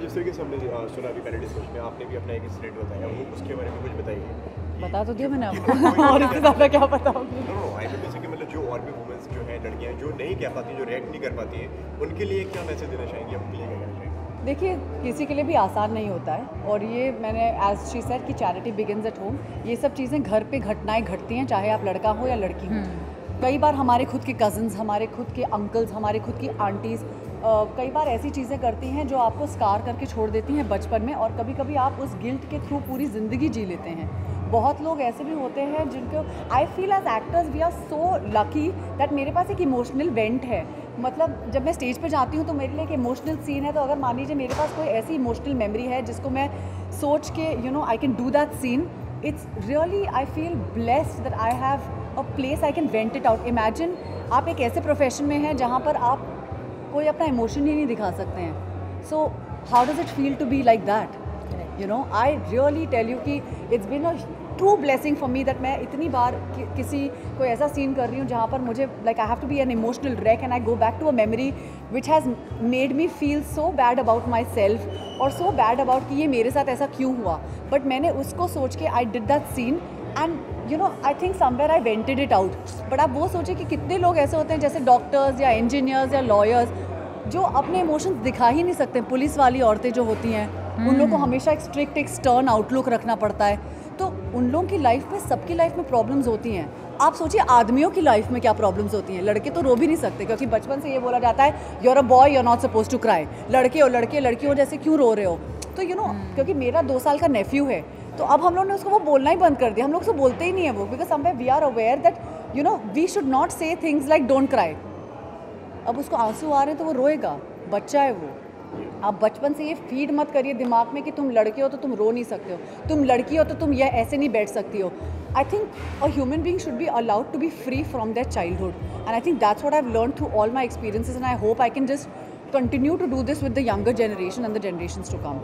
जिस तरीके से हमने सुना अभी पहले डिस्कशन में, आपने भी अपना एक इंसिडेंट बताया, वो उसके बारे में कुछ बताइए। बता तो दिया मैंने आपको और इससे ज़्यादा क्या बताऊँगी। आई मीन जैसे कि मतलब जो और भी वुमेन्स जो हैं, लड़कियां जो नहीं कह पाती, जो रिएक्ट नहीं कर पाती हैं, उनके लिए क्या मैसेज देना चाहेंगे, उनके लिए क्या कहना चाहेंगे? देखिए, किसी के लिए भी आसान नहीं होता है और ये मैंने एज शी सेड कि चैरिटी बिगिंस एट होम। ये सब चीज़ें घर पे घटनाएं घटती हैं, चाहे आप लड़का हो या लड़की हो। कई बार हमारे खुद के कज़न्स, हमारे खुद के अंकल्स, हमारे खुद की आंटीज़ कई बार ऐसी चीज़ें करती हैं जो आपको स्कार करके छोड़ देती हैं बचपन में, और कभी कभी आप उस गिल्ट के थ्रू पूरी ज़िंदगी जी लेते हैं। बहुत लोग ऐसे भी होते हैं जिनको I feel as actors we are so lucky that मेरे पास एक इमोशनल वेंट है। मतलब जब मैं स्टेज पे जाती हूँ तो मेरे लिए एक इमोशनल सीन है, तो अगर मान लीजिए मेरे पास कोई ऐसी इमोशनल मेमोरी है जिसको मैं सोच के I can do that scene, it's really I feel blessed that I have a place I can vent it out. Imagine आप एक ऐसे प्रोफेशन में हैं जहाँ पर आप कोई अपना इमोशन ही नहीं दिखा सकते हैं। So how does it feel to be like that? I really tell you कि it's been a true blessing for me that मैं इतनी बार किसी कोई ऐसा सीन कर रही हूँ जहाँ पर मुझे like I have to be an emotional wreck and I go back to a memory which has made me feel so bad about myself और सो बैड अबाउट कि ये मेरे साथ ऐसा क्यों हुआ। बट मैंने उसको सोच के I did that scene and I think somewhere I vented it out. But आप वो सोचें कि कितने लोग ऐसे होते हैं जैसे डॉक्टर्स या इंजीनियर्स या लॉयर्स जो अपने इमोशंस दिखा ही नहीं सकते। पुलिस वाली औरतें जो होती हैं उन लोगों को हमेशा एक स्ट्रिक्ट एक स्टर्न आउटलुक रखना पड़ता है, तो उन लोगों की लाइफ में, सबकी लाइफ में प्रॉब्लम्स होती हैं। आप सोचिए आदमियों की लाइफ में क्या प्रॉब्लम्स होती हैं। लड़के तो रो भी नहीं सकते क्योंकि बचपन से ये बोला जाता है you are a boy, you are not suppose to cry. लड़के हो, लड़की हो, जैसे क्यों रो रहे हो? तो क्योंकि मेरा 2 साल का नेफ्यू है, तो अब हम लोग ने उसको वो बोलना ही बंद कर दिया। हम लोग उसको बोलते ही नहीं है वो, because somewhere we are aware that we should not say things like don't cry. अब उसको आंसू आ रहे हैं तो वो रोएगा, बच्चा है वो। आप बचपन से ये फीड मत करिए दिमाग में कि तुम लड़के हो तो तुम रो नहीं सकते हो, तुम लड़की हो तो तुम ये ऐसे नहीं बैठ सकती हो। I think a human being should be allowed to be free from their childhood and I think that's what I have learned through all my experiences and I hope I can just continue to do this with the younger generation and the generations to come.